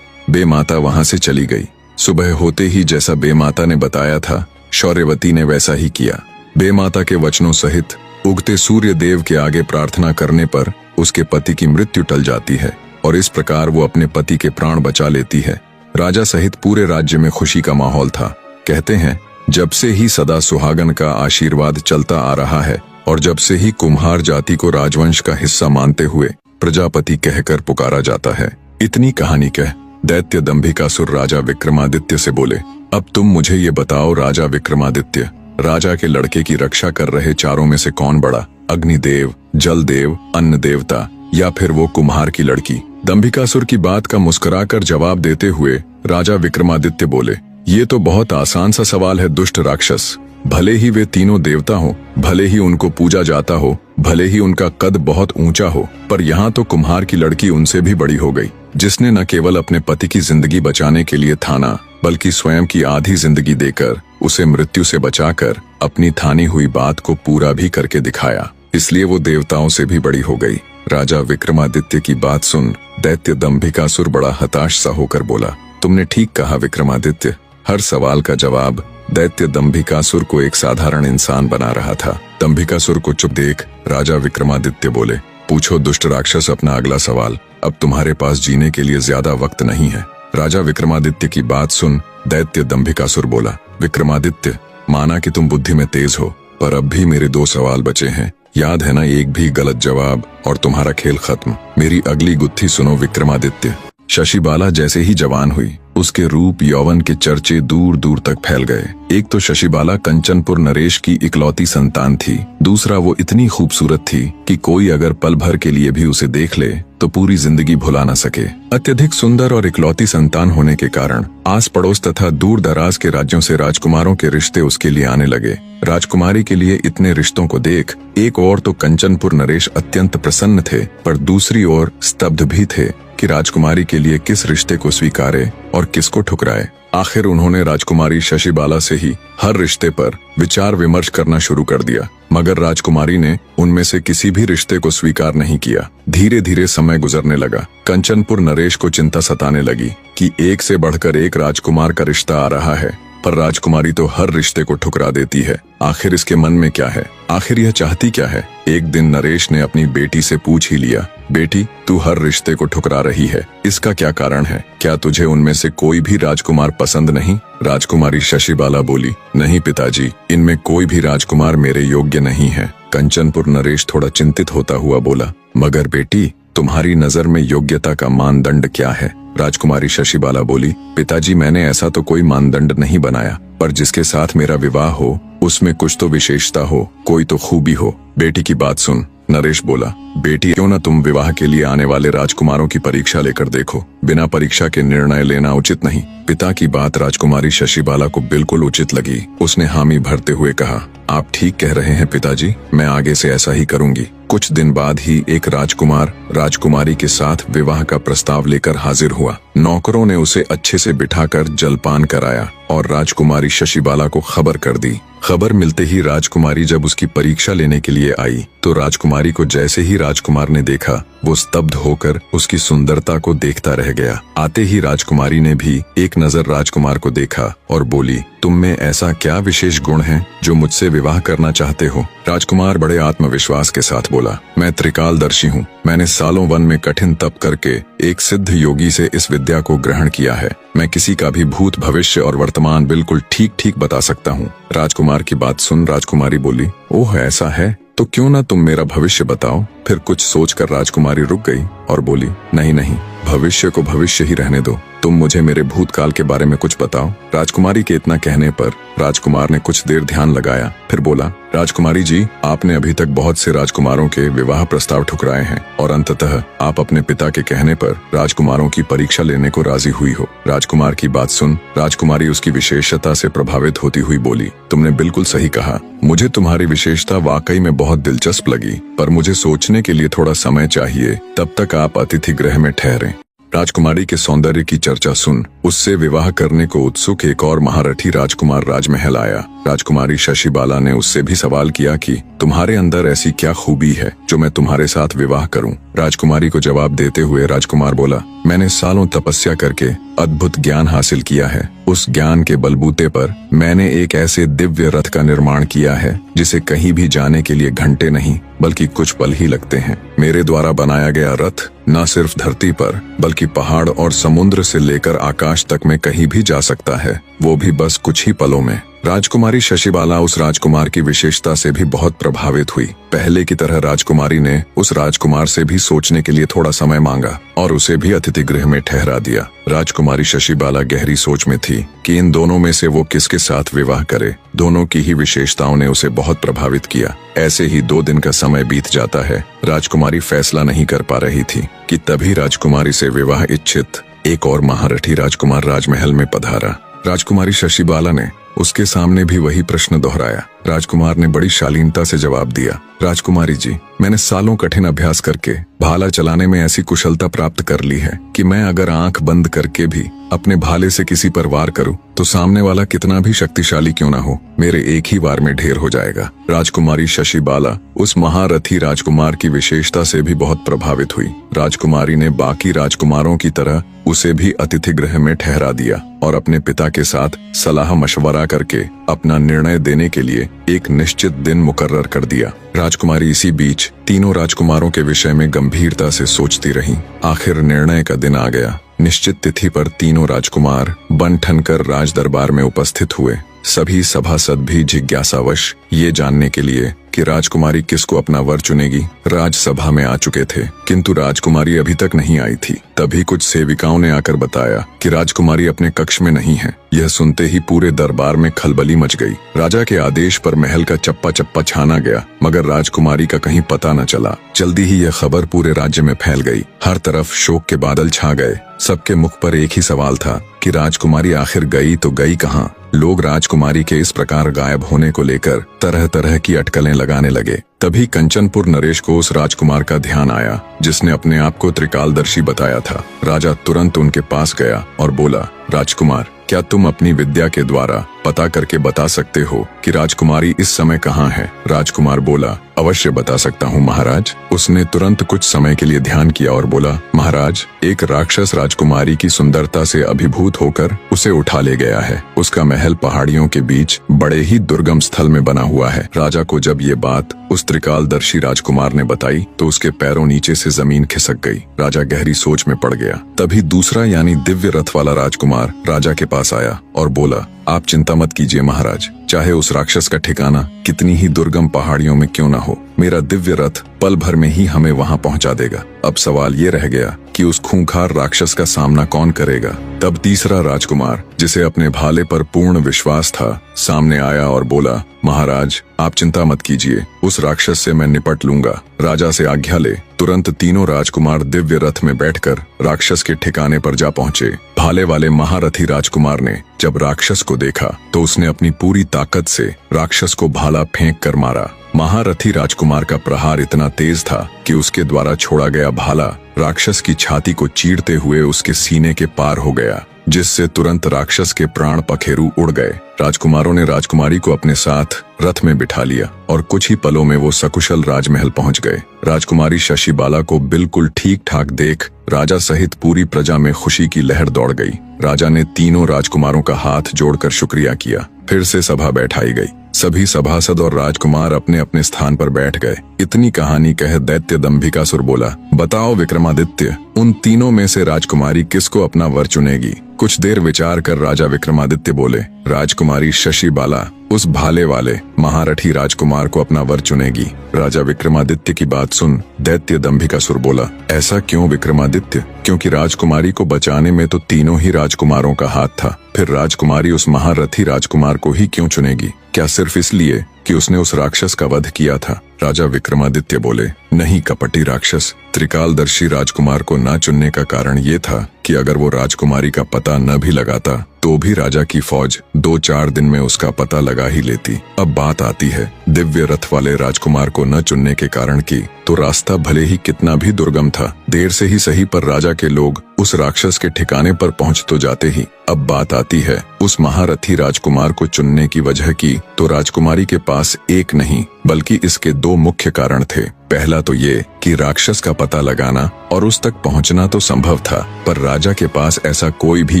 बेमाता वहां से चली गई। सुबह होते ही जैसा बेमाता ने बताया था, शौर्यवती ने वैसा ही किया। बेमाता के वचनों सहित उगते सूर्य देव के आगे प्रार्थना करने पर उसके पति की मृत्यु टल जाती है और इस प्रकार वो अपने पति के प्राण बचा लेती है। राजा सहित पूरे राज्य में खुशी का माहौल था। कहते हैं जब से ही सदा सुहागन का आशीर्वाद चलता आ रहा है और जब से ही कुम्हार जाति को राजवंश का हिस्सा मानते हुए प्रजापति कहकर पुकारा जाता है। इतनी कहानी कह दैत्य दंभिकासुर राजा विक्रमादित्य से बोले, अब तुम मुझे ये बताओ राजा विक्रमादित्य, राजा के लड़के की रक्षा कर रहे चारों में से कौन बड़ा, अग्निदेव, जलदेव, अन्न देवता या फिर वो कुम्हार की लड़की? दंभिकासुर की बात का मुस्कुराकर जवाब देते हुए राजा विक्रमादित्य बोले, ये तो बहुत आसान सा सवाल है दुष्ट राक्षस। भले ही वे तीनों देवता हो, भले ही उनको पूजा जाता हो, भले ही उनका कद बहुत ऊंचा हो, पर यहाँ तो कुम्हार की लड़की उनसे भी बड़ी हो गई, जिसने न केवल अपने पति की जिंदगी बचाने के लिए थाना बल्कि स्वयं की आधी जिंदगी देकर उसे मृत्यु से बचाकर अपनी थानी हुई बात को पूरा भी करके दिखाया, इसलिए वो देवताओं से भी बड़ी हो गई। राजा विक्रमादित्य की बात सुन दैत्य दंभिकासुर बड़ा हताश सा होकर बोला, तुमने ठीक कहा विक्रमादित्य। हर सवाल का जवाब दैत्य दंभिकासुर को एक साधारण इंसान बना रहा था। दंभिकासुर को चुप देख राजा विक्रमादित्य बोले, पूछो दुष्ट राक्षस अपना अगला सवाल, अब तुम्हारे पास जीने के लिए ज्यादा वक्त नहीं है। राजा विक्रमादित्य की बात सुन दैत्य दंभिकासुर बोला, विक्रमादित्य, माना कि तुम बुद्धि में तेज हो, पर अब भी मेरे 2 सवाल बचे हैं, याद है ना? एक भी गलत जवाब और तुम्हारा खेल खत्म। मेरी अगली गुत्थी सुनो विक्रमादित्य। शशिबाला जैसे ही जवान हुई उसके रूप यौवन के चर्चे दूर दूर तक फैल गए। एक तो शशिबाला कंचनपुर नरेश की इकलौती संतान थी, दूसरा वो इतनी खूबसूरत थी कि कोई अगर पल भर के लिए भी उसे देख ले तो पूरी जिंदगी भुला न सके। अत्यधिक सुंदर और इकलौती संतान होने के कारण आस पड़ोस तथा दूर दराज के राज्यों से राजकुमारों के रिश्ते उसके लिए आने लगे। राजकुमारी के लिए इतने रिश्तों को देख एक ओर तो कंचनपुर नरेश अत्यंत प्रसन्न थे, पर दूसरी ओर स्तब्ध भी थे कि राजकुमारी के लिए किस रिश्ते को स्वीकारे और किसको ठुकराए। आखिर उन्होंने राजकुमारी शशिबाला से ही हर रिश्ते पर विचार विमर्श करना शुरू कर दिया, मगर राजकुमारी ने उनमें से किसी भी रिश्ते को स्वीकार नहीं किया। धीरे धीरे समय गुजरने लगा। कंचनपुर नरेश को चिंता सताने लगी कि एक से बढ़कर एक राजकुमार का रिश्ता आ रहा है, पर राजकुमारी तो हर रिश्ते को ठुकरा देती है। आखिर इसके मन में क्या है? आखिर यह चाहती क्या है? एक दिन नरेश ने अपनी बेटी से पूछ ही लिया, बेटी, तू हर रिश्ते को ठुकरा रही है, इसका क्या कारण है? क्या तुझे उनमें से कोई भी राजकुमार पसंद नहीं? राजकुमारी शशिबाला बोली, नहीं पिताजी, इनमें कोई भी राजकुमार मेरे योग्य नहीं है। कंचनपुर नरेश थोड़ा चिंतित होता हुआ बोला, मगर बेटी, तुम्हारी नजर में योग्यता का मानदंड क्या है? राजकुमारी शशिबाला बोली, पिताजी, मैंने ऐसा तो कोई मानदंड नहीं बनाया, पर जिसके साथ मेरा विवाह हो उसमें कुछ तो विशेषता हो, कोई तो खूबी हो। बेटी की बात सुन। नरेश बोला, बेटी, क्यों न तुम विवाह के लिए आने वाले राजकुमारों की परीक्षा लेकर देखो, बिना परीक्षा के निर्णय लेना उचित नहीं। पिता की बात राजकुमारी शशिबाला को बिल्कुल उचित लगी। उसने हामी भरते हुए कहा, आप ठीक कह रहे हैं पिताजी, मैं आगे से ऐसा ही करूंगी। कुछ दिन बाद ही एक राजकुमार राजकुमारी के साथ विवाह का प्रस्ताव लेकर हाजिर हुआ। नौकरों ने उसे अच्छे से बिठाकर जलपान कराया और राजकुमारी शशिबाला को खबर कर दी। खबर मिलते ही राजकुमारी जब उसकी परीक्षा लेने के लिए आई तो राजकुमारी को जैसे ही राजकुमार ने देखा वो स्तब्ध होकर उसकी सुंदरता को देखता रह गया। आते ही राजकुमारी ने भी एक नजर राजकुमार को देखा और बोली, तुम में ऐसा क्या विशेष गुण है जो मुझसे विवाह करना चाहते हो? राजकुमार बड़े आत्मविश्वास के साथ बोला, मैं त्रिकालदर्शी हूँ, मैंने सालों वन में कठिन तप करके एक सिद्ध योगी से इस विद्या को ग्रहण किया है। मैं किसी का भी भूत, भविष्य और वर्तमान बिल्कुल ठीक ठीक बता सकता हूँ। राजकुमार की बात सुन राजकुमारी बोली, ओह ऐसा है तो क्यों ना तुम मेरा भविष्य बताओ। फिर कुछ सोचकर राजकुमारी रुक गई और बोली, नहीं नहीं, भविष्य को भविष्य ही रहने दो, तुम मुझे मेरे भूतकाल के बारे में कुछ बताओ। राजकुमारी के इतना कहने पर राजकुमार ने कुछ देर ध्यान लगाया, फिर बोला, राजकुमारी जी, आपने अभी तक बहुत से राजकुमारों के विवाह प्रस्ताव ठुकराए हैं और अंततः आप अपने पिता के कहने पर राजकुमारों की परीक्षा लेने को राजी हुई हो। राजकुमार की बात सुन राजकुमारी उसकी विशेषता से प्रभावित होती हुई बोली, तुमने बिल्कुल सही कहा, मुझे तुम्हारी विशेषता वाकई में बहुत दिलचस्प लगी, पर मुझे सोचने के लिए थोड़ा समय चाहिए, तब तक आप अतिथि गृह में ठहरें। राजकुमारी के सौंदर्य की चर्चा सुन उससे विवाह करने को उत्सुक एक और महारथी राजकुमार राजमहल आया। राजकुमारी शशिबाला ने उससे भी सवाल किया कि तुम्हारे अंदर ऐसी क्या खूबी है जो मैं तुम्हारे साथ विवाह करूं। राजकुमारी को जवाब देते हुए राजकुमार बोला, मैंने सालों तपस्या करके अद्भुत ज्ञान हासिल किया है। उस ज्ञान के बलबूते पर मैंने एक ऐसे दिव्य रथ का निर्माण किया है जिसे कहीं भी जाने के लिए घंटे नहीं बल्कि कुछ पल ही लगते हैं। मेरे द्वारा बनाया गया रथ न सिर्फ धरती पर बल्कि पहाड़ और समुद्र से लेकर आकाश तक में कहीं भी जा सकता है, वो भी बस कुछ ही पलों में। राजकुमारी शशिबाला उस राजकुमार की विशेषता से भी बहुत प्रभावित हुई। पहले की तरह राजकुमारी ने उस राजकुमार से भी सोचने के लिए थोड़ा समय मांगा और उसे भी अतिथि गृह में ठहरा दिया। राजकुमारी शशिबाला गहरी सोच में थी कि इन दोनों में से वो किसके साथ विवाह करे। दोनों की ही विशेषताओं ने उसे बहुत प्रभावित किया। ऐसे ही 2 दिन का समय बीत जाता है। राजकुमारी फैसला नहीं कर पा रही थी कि तभी राजकुमारी से विवाह इच्छित एक और महारथी राजकुमार राजमहल में पधारा। राजकुमारी शशिबाला ने उसके सामने भी वही प्रश्न दोहराया। राजकुमार ने बड़ी शालीनता से जवाब दिया, राजकुमारी जी, मैंने सालों कठिन अभ्यास करके भाला चलाने में ऐसी कुशलता प्राप्त कर ली है कि मैं अगर आंख बंद करके भी अपने भाले से किसी पर वार करूं तो सामने वाला कितना भी शक्तिशाली क्यों ना हो, मेरे एक ही वार में ढेर हो जाएगा। राजकुमारी शशिबाला उस महारथी राजकुमार की विशेषता से भी बहुत प्रभावित हुई। राजकुमारी ने बाकी राजकुमारों की तरह उसे भी अतिथि गृह में ठहरा दिया और अपने पिता के साथ सलाह मशवरा करके अपना निर्णय देने के लिए एक निश्चित दिन मुकर्रर कर दिया। राजकुमारी इसी बीच तीनों राजकुमारों के विषय में गंभीरता से सोचती रही। आखिर निर्णय का दिन आ गया। निश्चित तिथि पर तीनों राजकुमार बन ठनकर राज दरबार में उपस्थित हुए। सभी सभासद भी जिज्ञासावश ये जानने के लिए कि राजकुमारी किसको अपना वर चुनेगी राजसभा में आ चुके थे, किंतु राजकुमारी अभी तक नहीं आई थी। तभी कुछ सेविकाओं ने आकर बताया कि राजकुमारी अपने कक्ष में नहीं है। यह सुनते ही पूरे दरबार में खलबली मच गई। राजा के आदेश पर महल का चप्पा चप्पा छाना गया, मगर राजकुमारी का कहीं पता न चला। जल्दी ही यह खबर पूरे राज्य में फैल गई। हर तरफ शोक के बादल छा गए। सबके मुख पर एक ही सवाल था कि राजकुमारी आखिर गई तो गई कहाँ। लोग राजकुमारी के इस प्रकार गायब होने को लेकर तरह तरह की अटकलें लगाने लगे। तभी कंचनपुर नरेश को उस राजकुमार का ध्यान आया जिसने अपने आप को त्रिकालदर्शी बताया था। राजा तुरंत उनके पास गया और बोला, राजकुमार, क्या तुम अपनी विद्या के द्वारा पता करके बता सकते हो कि राजकुमारी इस समय कहाँ है? राजकुमार बोला, अवश्य बता सकता हूँ महाराज। उसने तुरंत कुछ समय के लिए ध्यान किया और बोला, महाराज, एक राक्षस राजकुमारी की सुंदरता से अभिभूत होकर उसे उठा ले गया है। उसका महल पहाड़ियों के बीच बड़े ही दुर्गम स्थल में बना हुआ है। राजा को जब ये बात उस त्रिकालदर्शी राजकुमार ने बताई तो उसके पैरों नीचे से जमीन खिसक गई। राजा गहरी सोच में पड़ गया। तभी दूसरा यानी दिव्य रथ वाला राजकुमार राजा के पास आया और बोला, आप चिंता मत कीजिए महाराज, चाहे उस राक्षस का ठिकाना कितनी ही दुर्गम पहाड़ियों में क्यों ना हो, मेरा दिव्य रथ पल भर में ही हमें वहां पहुंचा देगा। अब सवाल ये रह गया कि उस खूंखार राक्षस का सामना कौन करेगा। तब तीसरा राजकुमार, जिसे अपने भाले पर पूर्ण विश्वास था, सामने आया और बोला, महाराज, आप चिंता मत कीजिए, उस राक्षस से मैं निपट लूंगा। राजा से आज्ञा ले तुरंत तीनों राजकुमार दिव्य रथ में बैठकर राक्षस के ठिकाने पर जा पहुंचे। भाले वाले महारथी राजकुमार ने जब राक्षस को देखा तो उसने अपनी पूरी ताकत से राक्षस को भाला फेंक कर मारा। महारथी राजकुमार का प्रहार इतना तेज था कि उसके द्वारा छोड़ा गया भाला राक्षस की छाती को चीरते हुए उसके सीने के पार हो गया, जिससे तुरंत राक्षस के प्राण पखेरु उड़ गए। राजकुमारों ने राजकुमारी को अपने साथ रथ में बिठा लिया और कुछ ही पलों में वो सकुशल राजमहल पहुंच गए। राजकुमारी शशिबाला को बिल्कुल ठीक ठाक देख राजा सहित पूरी प्रजा में खुशी की लहर दौड़ गई। राजा ने तीनों राजकुमारों का हाथ जोड़कर शुक्रिया किया। फिर से सभा बैठाई गई। सभी सभासद और राजकुमार अपने अपने स्थान पर बैठ गए। इतनी कहानी कह दैत्य दंभिकासुर बोला, बताओ विक्रमादित्य, उन तीनों में से राजकुमारी किसको अपना वर चुनेगी? कुछ देर विचार कर राजा विक्रमादित्य बोले, राजकुमारी शशिबाला उस भाले वाले महारथी राजकुमार को अपना वर चुनेगी। राजा विक्रमादित्य की बात सुन दैत्य दंभिकासुर बोला, ऐसा क्यों विक्रमादित्य? क्योंकि राजकुमारी को बचाने में तो तीनों ही राजकुमारों का हाथ था। फिर राजकुमारी उस महारथी राजकुमार को ही क्यों चुनेगी? क्या सिर्फ इसलिए कि उसने उस राक्षस का वध किया था? राजा विक्रमादित्य बोले, नहीं कपटी राक्षस, त्रिकालदर्शी राजकुमार को न चुनने का कारण ये था कि अगर वो राजकुमारी का पता न भी लगाता तो भी राजा की फौज 2-4 दिन में उसका पता लगा ही लेती। अब बात आती है दिव्य रथ वाले राजकुमार को न चुनने के कारण की, तो रास्ता भले ही कितना भी दुर्गम था देर से ही सही पर राजा के लोग उस राक्षस के ठिकाने पर पहुंच तो जाते ही। अब बात आती है उस महारथी राजकुमार को चुनने की वजह की। तो राजकुमारी के पास एक नहीं बल्कि इसके दो मुख्य कारण थे। पहला तो ये कि राक्षस का पता लगाना और उस तक पहुंचना तो संभव था, पर राजा के पास ऐसा कोई भी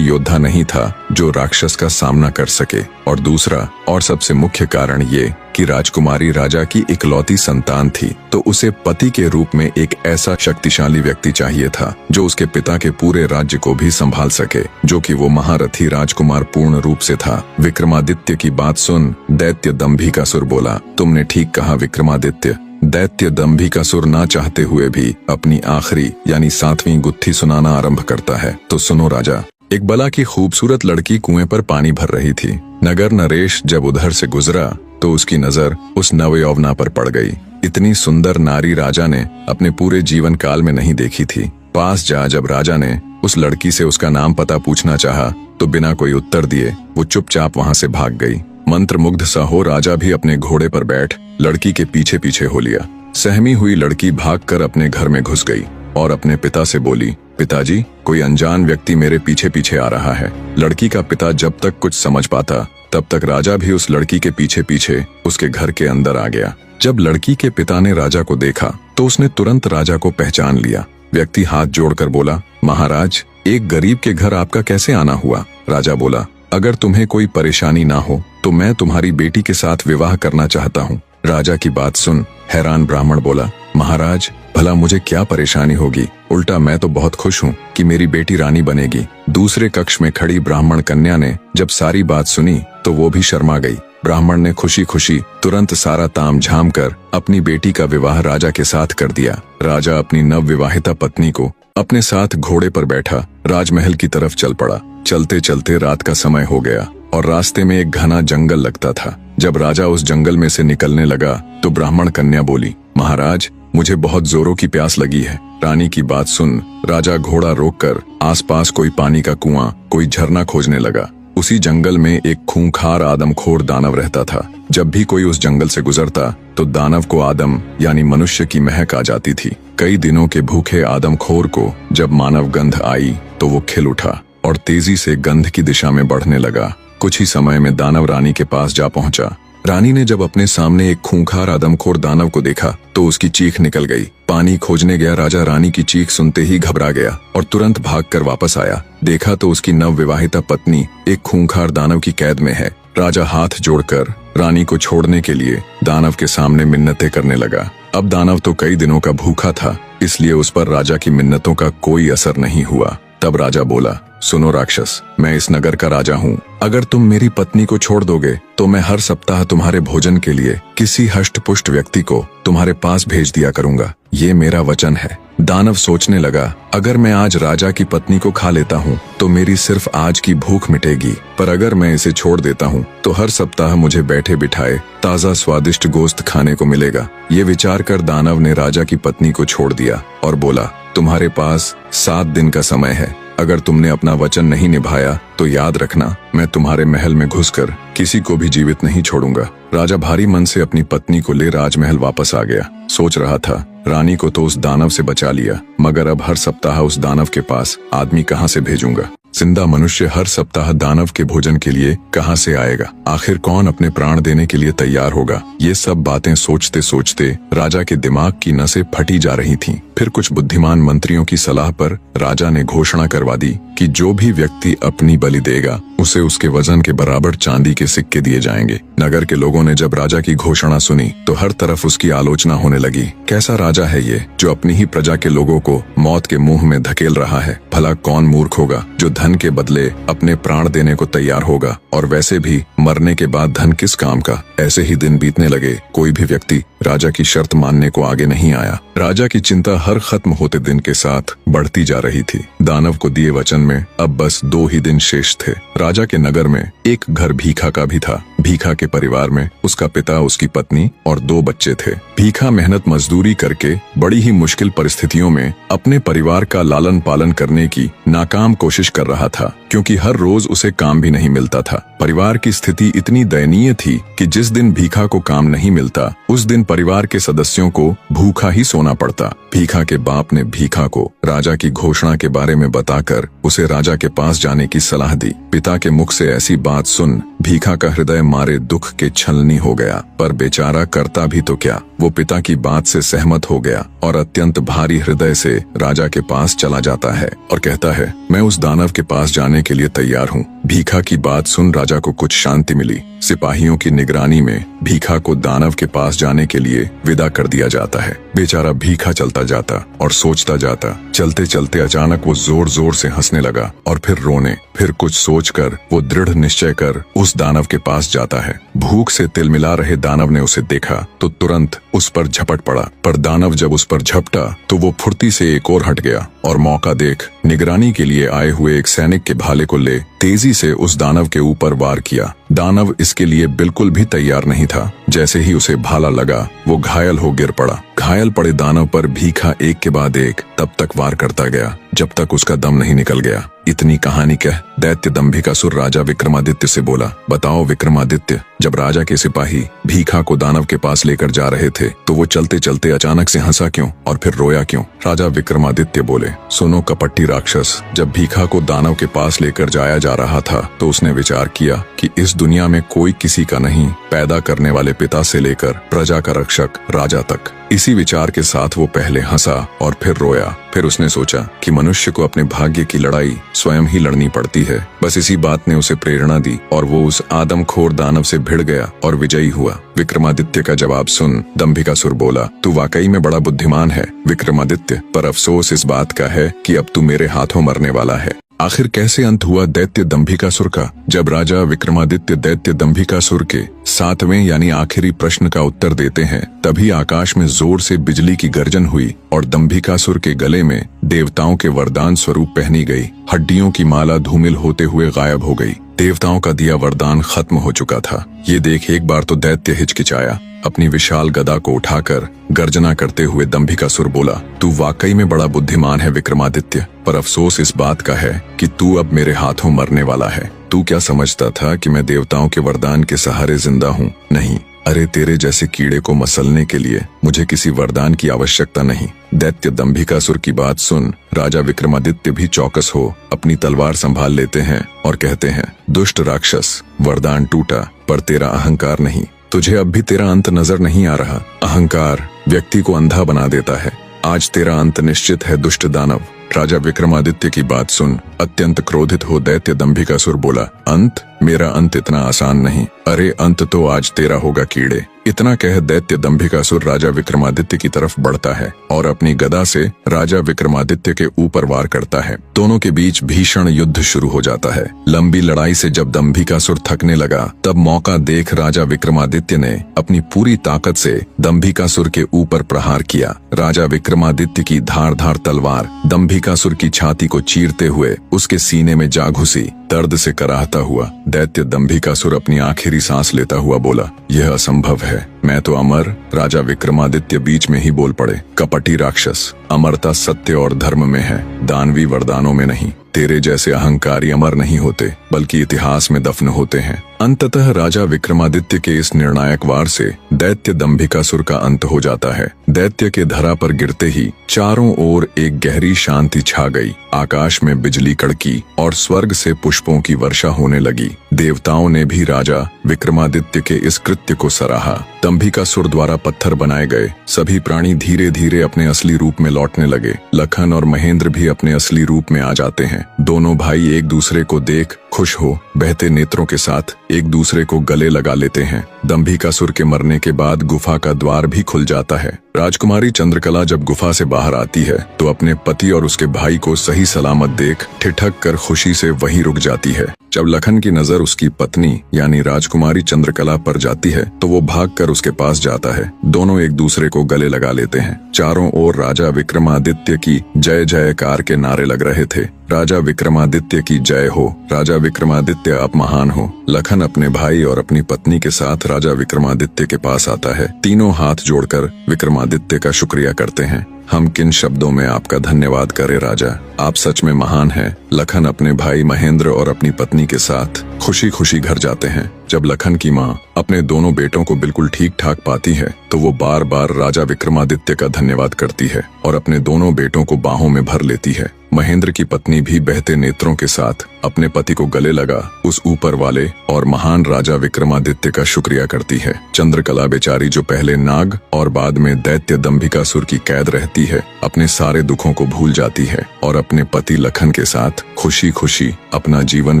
योद्धा नहीं था जो राक्षस का सामना कर सके। और दूसरा और सबसे मुख्य कारण ये कि राजकुमारी राजा की इकलौती संतान थी, तो उसे पति के रूप में एक ऐसा शक्तिशाली व्यक्ति चाहिए था जो उसके पिता के पूरे राज्य को भी संभाल सके, जो कि वो महारथी राजकुमार पूर्ण रूप से था। विक्रमादित्य की बात सुन दैत्य दंभिकासुर बोला, तुमने ठीक कहा विक्रमादित्य। दैत्य दंभिकासुर ना चाहते हुए भी अपनी आखिरी यानी 7वीं गुत्थी सुनाना आरंभ करता है। तो सुनो राजा। एक बला की खूबसूरत लड़की कुएं पर पानी भर रही थी। नगर नरेश जब उधर से गुजरा तो उसकी नजर उस नवयौवना पर पड़ गई। इतनी सुंदर नारी राजा ने अपने पूरे जीवन काल में नहीं देखी थी। पास जा जब राजा ने उस लड़की से उसका नाम पता पूछना चाहा तो बिना कोई उत्तर दिए वो चुपचाप वहां से भाग गई। मंत्रमुग्ध सा हो राजा भी अपने घोड़े पर बैठ लड़की के पीछे पीछे हो लिया। सहमी हुई लड़की भागकर अपने घर में घुस गई और अपने पिता से बोली, पिताजी, कोई अनजान व्यक्ति मेरे पीछे पीछे आ रहा है। लड़की का पिता जब तक कुछ समझ पाता तब तक राजा भी उस लड़की के पीछे पीछे उसके घर के अंदर आ गया। जब लड़की के पिता ने राजा को देखा तो उसने तुरंत राजा को पहचान लिया। व्यक्ति हाथ जोड़कर बोला, महाराज, एक गरीब के घर आपका कैसे आना हुआ? राजा बोला, अगर तुम्हें कोई परेशानी ना हो तो मैं तुम्हारी बेटी के साथ विवाह करना चाहता हूँ। राजा की बात सुन हैरान ब्राह्मण बोला, महाराज, भला मुझे क्या परेशानी होगी? उल्टा मैं तो बहुत खुश हूँ कि मेरी बेटी रानी बनेगी। दूसरे कक्ष में खड़ी ब्राह्मण कन्या ने जब सारी बात सुनी तो वो भी शर्मा गई। ब्राह्मण ने खुशी खुशी तुरंत सारा ताम झाम कर अपनी बेटी का विवाह राजा के साथ कर दिया। राजा अपनी नवविवाहिता पत्नी को अपने साथ घोड़े पर बैठा राजमहल की तरफ चल पड़ा। चलते चलते रात का समय हो गया और रास्ते में एक घना जंगल लगता था। जब राजा उस जंगल में से निकलने लगा तो ब्राह्मण कन्या बोली, महाराज, मुझे बहुत जोरों की प्यास लगी है। रानी की बात सुन राजा घोड़ा रोककर आसपास कोई पानी का कुआं, कोई झरना खोजने लगा। उसी जंगल में एक खूंखार आदमखोर दानव रहता था। जब भी कोई उस जंगल से गुजरता तो दानव को आदम यानी मनुष्य की महक आ जाती थी। कई दिनों के भूखे आदमखोर को जब मानव गंध आई तो वो खिल उठा और तेजी से गंध की दिशा में बढ़ने लगा। कुछ ही समय में दानव रानी के पास जा पहुंचा। रानी ने जब अपने सामने एक खूंखार आदमखोर दानव को देखा तो उसकी चीख निकल गई। पानी खोजने गया राजा रानी की चीख सुनते ही घबरा गया और तुरंत भागकर वापस आया। देखा तो उसकी नवविवाहिता पत्नी एक खूंखार दानव की कैद में है। राजा हाथ जोड़कर रानी को छोड़ने के लिए दानव के सामने मिन्नतें करने लगा। अब दानव तो कई दिनों का भूखा था, इसलिए उस पर राजा की मिन्नतों का कोई असर नहीं हुआ। तब राजा बोला, सुनो राक्षस, मैं इस नगर का राजा हूँ। अगर तुम मेरी पत्नी को छोड़ दोगे तो मैं हर सप्ताह तुम्हारे भोजन के लिए किसी हष्टपुष्ट व्यक्ति को तुम्हारे पास भेज दिया करूंगा। ये मेरा वचन है। दानव सोचने लगा, अगर मैं आज राजा की पत्नी को खा लेता हूँ तो मेरी सिर्फ आज की भूख मिटेगी, पर अगर मैं इसे छोड़ देता हूँ तो हर सप्ताह मुझे बैठे बिठाए ताजा स्वादिष्ट गोश्त खाने को मिलेगा। ये विचार कर दानव ने राजा की पत्नी को छोड़ दिया और बोला, तुम्हारे पास 7 दिन का समय है। अगर तुमने अपना वचन नहीं निभाया तो याद रखना, मैं तुम्हारे महल में घुसकर किसी को भी जीवित नहीं छोड़ूंगा। राजा भारी मन से अपनी पत्नी को ले राजमहल वापस आ गया। सोच रहा था, रानी को तो उस दानव से बचा लिया, मगर अब हर सप्ताह उस दानव के पास आदमी कहाँ से भेजूंगा? जिंदा मनुष्य हर सप्ताह दानव के भोजन के लिए कहाँ से आएगा? आखिर कौन अपने प्राण देने के लिए तैयार होगा? ये सब बातें सोचते सोचते राजा के दिमाग की नसें फटी जा रही थीं। फिर कुछ बुद्धिमान मंत्रियों की सलाह पर राजा ने घोषणा करवा दी कि जो भी व्यक्ति अपनी बलि देगा उसे उसके वजन के बराबर चांदी के सिक्के दिए जाएंगे। नगर के लोगों ने जब राजा की घोषणा सुनी तो हर तरफ उसकी आलोचना होने लगी। कैसा राजा है ये जो अपनी ही प्रजा के लोगों को मौत के मुंह में धकेल रहा है? भला कौन मूर्ख होगा जो धन के बदले अपने प्राण देने को तैयार होगा? और वैसे भी मरने के बाद धन किस काम का? ऐसे ही दिन बीतने लगे, कोई भी व्यक्ति राजा की शर्त मानने को आगे नहीं आया। राजा की चिंता हर खत्म होते दिन के साथ बढ़ती जा रही थी। दानव को दिए वचन में अब बस 2 ही दिन शेष थे। राजा के नगर में एक घर भीखा का भी था। भीखा के परिवार में उसका पिता, उसकी पत्नी और 2 बच्चे थे। भीखा मेहनत मजदूरी करके बड़ी ही मुश्किल परिस्थितियों में अपने परिवार का लालन पालन करने की नाकाम कोशिश कर रहा था, क्योंकि हर रोज उसे काम भी नहीं मिलता था। परिवार की स्थिति इतनी दयनीय थी कि जिस दिन भीखा को काम नहीं मिलता उस दिन परिवार के सदस्यों को भूखा ही सोना पड़ता। भीखा के बाप ने भीखा को राजा की घोषणा के बारे में बताकर उसे राजा के पास जाने की सलाह दी। पिता के मुख से ऐसी बात सुन भीखा का हृदय मारे दुख के छलनी हो गया, पर बेचारा करता भी तो क्या। वो पिता की बात से सहमत हो गया और अत्यंत भारी हृदय से राजा के पास चला जाता है और कहता है, मैं उस दानव के पास जाने के लिए तैयार हूँ। भीखा की बात सुन राजा को कुछ शांति मिली। सिपाहियों की निगरानी में भीखा को दानव के पास जाने के लिए विदा कर दिया जाता है। बेचारा भीखा चलता जाता और सोचता जाता। चलते चलते अचानक वो जोर जोर से हंसने लगा और फिर रोने। फिर कुछ सोचकर वो दृढ़ निश्चय कर उस दानव के पास जाता है। भूख से तिलमिला रहे दानव ने उसे देखा तो तुरंत उस पर झपट पड़ा, पर दानव जब उस पर झपटा तो वो फुर्ती से एक और हट गया और मौका देख निगरानी के लिए आए हुए एक सैनिक के भाले को ले तेजी से उस दानव के ऊपर वार किया। दानव इसके लिए बिल्कुल भी तैयार नहीं था। जैसे ही उसे भाला लगा वो घायल हो गिर पड़ा। घायल पड़े दानव पर भीखा एक के बाद एक तब तक वार करता गया जब तक उसका दम नहीं निकल गया। इतनी कहानी कह दैत्य दंभिकासुर राजा विक्रमादित्य से बोला, बताओ विक्रमादित्य, जब राजा के सिपाही भीखा को दानव के पास लेकर जा रहे थे तो वो चलते चलते अचानक से हंसा क्यों और फिर रोया क्यों? राजा विक्रमादित्य बोले, सुनो कपटी राक्षस, जब भीखा को दानव के पास लेकर जाया जा रहा था तो उसने विचार किया कि इस दुनिया में कोई किसी का नहीं, पैदा करने वाले पिता से लेकर प्रजा का रक्षक राजा तक। इसी विचार के साथ वो पहले हंसा और फिर रोया। फिर उसने सोचा कि मनुष्य को अपने भाग्य की लड़ाई स्वयं ही लड़नी पड़ती है। बस इसी बात ने उसे प्रेरणा दी और वो उस आदमखोर दानव से भिड़ गया और विजयी हुआ। विक्रमादित्य का जवाब सुन दंभिकासुर बोला, तू वाकई में बड़ा बुद्धिमान है विक्रमादित्य, पर अफसोस इस बात का है कि अब तू मेरे हाथों मरने वाला है। आखिर कैसे अंत हुआ दैत्य दंभिकासुर का? जब राजा विक्रमादित्य दैत्य दंभिकासुर के 7वें यानी आखिरी प्रश्न का उत्तर देते हैं तभी आकाश में जोर से बिजली की गर्जन हुई और दंभिकासुर के गले में देवताओं के वरदान स्वरूप पहनी गई हड्डियों की माला धूमिल होते हुए गायब हो गई। देवताओं का दिया वरदान खत्म हो चुका था। ये देख एक बार तो दैत्य हिचकिचाया। अपनी विशाल गदा को उठाकर गर्जना करते हुए दंभिकासुर बोला, तू वाकई में बड़ा बुद्धिमान है विक्रमादित्य, पर अफसोस इस बात का है कि तू अब मेरे हाथों मरने वाला है। तू क्या समझता था कि मैं देवताओं के वरदान के सहारे जिंदा हूँ? नहीं, अरे तेरे जैसे कीड़े को मसलने के लिए मुझे किसी वरदान की आवश्यकता नहीं। दैत्य दंभिकासुर की बात सुन राजा विक्रमादित्य भी चौकस हो अपनी तलवार संभाल लेते हैं और कहते हैं, दुष्ट राक्षस, वरदान टूटा पर तेरा अहंकार नहीं। तुझे अब भी तेरा अंत नजर नहीं आ रहा। अहंकार व्यक्ति को अंधा बना देता है। आज तेरा अंत निश्चित है दुष्ट दानव। राजा विक्रमादित्य की बात सुन अत्यंत क्रोधित हो दैत्य दंभिकासुर बोला, अंत? मेरा अंत इतना आसान नहीं। अरे अंत तो आज तेरा होगा कीड़े। इतना कह दैत्य दंभिकासुर राजा विक्रमादित्य की तरफ बढ़ता है और अपनी गदा से राजा विक्रमादित्य के ऊपर वार करता है। दोनों के बीच भीषण युद्ध शुरू हो जाता है। लंबी लड़ाई से जब दंभिकासुर थकने लगा तब मौका देख राजा विक्रमादित्य ने अपनी पूरी ताकत से दंभिकासुर के ऊपर प्रहार किया। राजा विक्रमादित्य की धारदार तलवार दंभिकासुर की छाती को चीरते हुए उसके सीने में जा घुसी। दर्द से कराहता हुआ दैत्य दंभिकासुर अपनी आखिरी सांस लेता हुआ बोला, यह असंभव है, मैं तो अमर। राजा विक्रमादित्य बीच में ही बोल पड़े, कपटी राक्षस, अमरता सत्य और धर्म में है, दानवी वरदानों में नहीं। तेरे जैसे अहंकारी अमर नहीं होते बल्कि इतिहास में दफन होते हैं। अंततः राजा विक्रमादित्य के इस निर्णायक वार से दैत्य दंभिकासुर का अंत हो जाता है। दैत्य के धरा पर गिरते ही चारों ओर एक गहरी शांति छा गई। आकाश में बिजली कड़की और स्वर्ग से पुष्पों की वर्षा होने लगी। देवताओं ने भी राजा विक्रमादित्य के इस कृत्य को सराहा। दंभिकासुर द्वारा पत्थर बनाए गए सभी प्राणी धीरे धीरे अपने असली रूप में लौटने लगे। लखन और महेंद्र भी अपने असली रूप में आ जाते हैं। दोनों भाई एक दूसरे को देख खुश हो बहते नेत्रों के साथ एक दूसरे को गले लगा लेते हैं। दंभिकासुर के मरने के बाद गुफा का द्वार भी खुल जाता है। राजकुमारी चंद्रकला जब गुफा से बाहर आती है तो अपने पति और उसके भाई को सही सलामत देख ठिठक कर खुशी से वहीं रुक जाती है। जब लखन की नजर उसकी पत्नी यानी राजकुमारी चंद्रकला पर जाती है तो वो भागकर उसके पास जाता है। दोनों एक दूसरे को गले लगा लेते हैं। चारों ओर राजा विक्रमादित्य की जय जयकार के नारे लग रहे थे। राजा विक्रमादित्य की जय हो, राजा विक्रमादित्य आप महान हो। लखन अपने भाई और अपनी पत्नी के साथ राजा विक्रमादित्य के पास आता है। तीनों हाथ जोड़कर विक्रमादित्य का शुक्रिया करते हैं। हम किन शब्दों में आपका धन्यवाद करें राजा, आप सच में महान हैं। लखन अपने भाई महेंद्र और अपनी पत्नी के साथ खुशी खुशी घर जाते हैं। जब लखन की माँ अपने दोनों बेटों को बिल्कुल ठीक ठाक पाती है तो वो बार बार राजा विक्रमादित्य का धन्यवाद करती है और अपने दोनों बेटों को बाहों में भर लेती है। महेंद्र की पत्नी भी बहते नेत्रों के साथ अपने पति को गले लगा उस ऊपर वाले और महान राजा विक्रमादित्य का शुक्रिया करती है। चंद्रकला बेचारी, जो पहले नाग और बाद में दैत्य दंभिकासुर की कैद रहती है, अपने सारे दुखों को भूल जाती है और अपने पति लखन के साथ खुशी खुशी अपना जीवन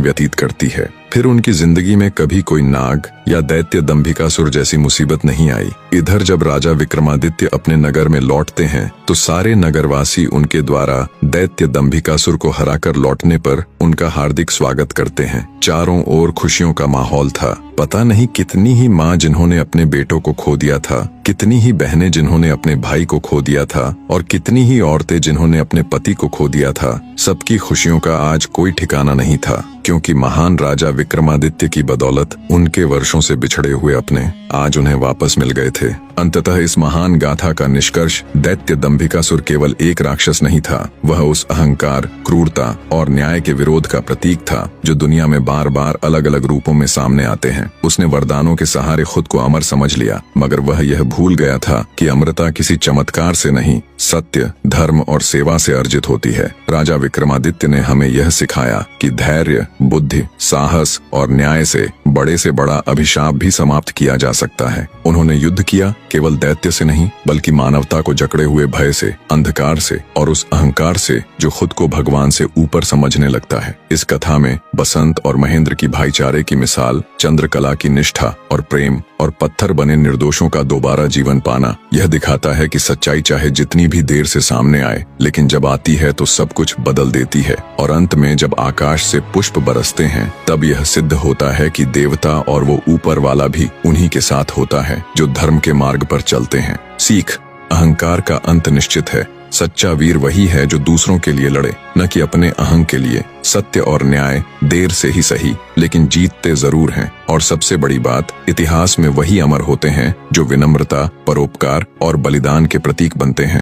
व्यतीत करती है। फिर उनकी जिंदगी में कभी कोई नाग या दैत्य दंभिकासुर जैसी मुसीबत नहीं आई। इधर जब राजा विक्रमादित्य अपने नगर में लौटते हैं तो सारे नगरवासी उनके द्वारा दैत्य दंभिकासुर को हराकर लौटने पर उनका हार्दिक स्वागत करते हैं। चारों ओर खुशियों का माहौल था। पता नहीं कितनी ही माँ जिन्होंने अपने बेटों को खो दिया था, कितनी ही बहनें जिन्होंने अपने भाई को खो दिया था और कितनी ही औरतें जिन्होंने अपने पति को खो दिया था। सबकी खुशियों का आज कोई ठिकाना नहीं था, क्योंकि महान राजा विक्रमादित्य की बदौलत उनके वर्षों से बिछड़े हुए अपने आज उन्हें वापस मिल गए थे। अंततः इस महान गाथा का निष्कर्ष दैत्य दंभिकासुर केवल एक राक्षस नहीं था, वह उस अहंकार, क्रूरता और न्याय के विरोध का प्रतीक था जो दुनिया में बार बार अलग अलग रूपों में सामने आते हैं। उसने वरदानों के सहारे खुद को अमर समझ लिया, मगर वह यह भूल गया था कि अमरता किसी चमत्कार से नहीं, सत्य, धर्म और सेवा से अर्जित होती है। राजा विक्रमादित्य ने हमें यह सिखाया कि धैर्य, बुद्धि, साहस और न्याय से बड़े से बड़ा अभिशाप भी समाप्त किया जा सकता है। उन्होंने युद्ध किया केवल दैत्य से नहीं, बल्कि मानवता को जकड़े हुए भय से, अंधकार से और उस अहंकार से जो खुद को भगवान से ऊपर समझने लगता है। इस कथा में बसंत और महेंद्र की भाईचारे की मिसाल, चंद्रकला की निष्ठा और प्रेम और पत्थर बने निर्दोषों का दोबारा जीवन पाना यह दिखाता है कि सच्चाई चाहे जितनी भी देर से सामने आए, लेकिन जब आती है तो सब कुछ बदल देती है। और अंत में जब आकाश से पुष्प बरसते हैं तब यह सिद्ध होता है कि देवता और वो ऊपर वाला भी उन्हीं के साथ होता है जो धर्म के मार्ग पर चलते हैं। सीख, अहंकार का अंत निश्चित है। सच्चा वीर वही है जो दूसरों के लिए लड़े, न कि अपने अहं के लिए। सत्य और न्याय देर से ही सही, लेकिन जीतते जरूर हैं। और सबसे बड़ी बात, इतिहास में वही अमर होते हैं जो विनम्रता, परोपकार और बलिदान के प्रतीक बनते हैं।